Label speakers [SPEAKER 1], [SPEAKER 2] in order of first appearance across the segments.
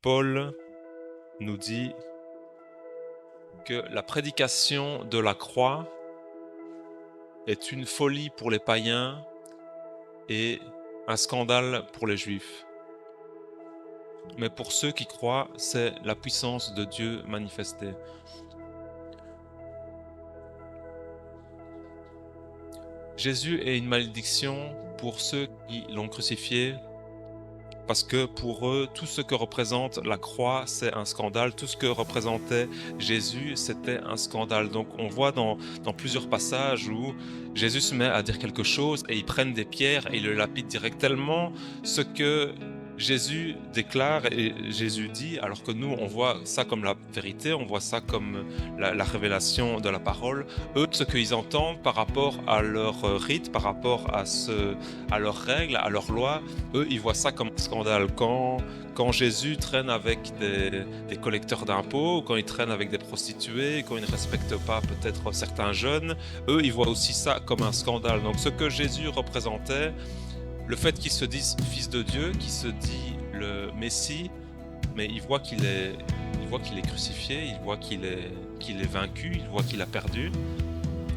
[SPEAKER 1] Paul nous dit que la prédication de la croix est une folie pour les païens et un scandale pour les juifs. Mais pour ceux qui croient, c'est la puissance de Dieu manifestée. Jésus est une malédiction pour ceux qui l'ont crucifié, parce que pour eux, tout ce que représente la croix, c'est un scandale. Tout ce que représentait Jésus, c'était un scandale. Donc on voit dans plusieurs passages où Jésus se met à dire quelque chose et ils prennent des pierres et ils le lapident directement. Ce que Jésus déclare et Jésus dit, alors que nous, on voit ça comme la vérité, on voit ça comme la révélation de la parole. Eux, ce qu'ils entendent par rapport à leur rite, par rapport à leurs règles, à leurs lois, eux, ils voient ça comme un scandale. Quand Jésus traîne avec des collecteurs d'impôts, quand il traîne avec des prostituées, quand il ne respecte pas peut-être certains jeunes, eux, ils voient aussi ça comme un scandale. Donc ce que Jésus représentait, le fait qu'il se dise fils de Dieu, qu'il se dit le Messie, mais il voit qu'il est crucifié, il voit qu'il est vaincu, il voit qu'il a perdu.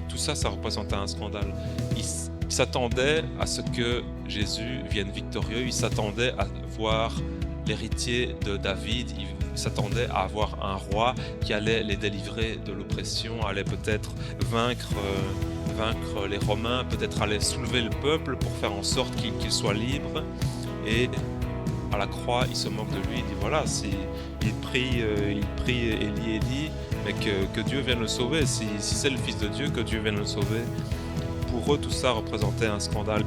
[SPEAKER 1] Tout ça, ça représentait un scandale. Il s'attendait à ce que Jésus vienne victorieux, il s'attendait à voir l'héritier de David, il s'attendait à avoir un roi qui allait les délivrer de l'oppression, allait peut-être vaincre les Romains, peut-être allait soulever le peuple pour faire en sorte qu'il soit libre. Et à la croix, il se moque de lui, il dit voilà, il prie Élie, Élie, mais que Dieu vienne le sauver. Si c'est le Fils de Dieu, que Dieu vienne le sauver. Pour eux, tout ça représentait un scandale.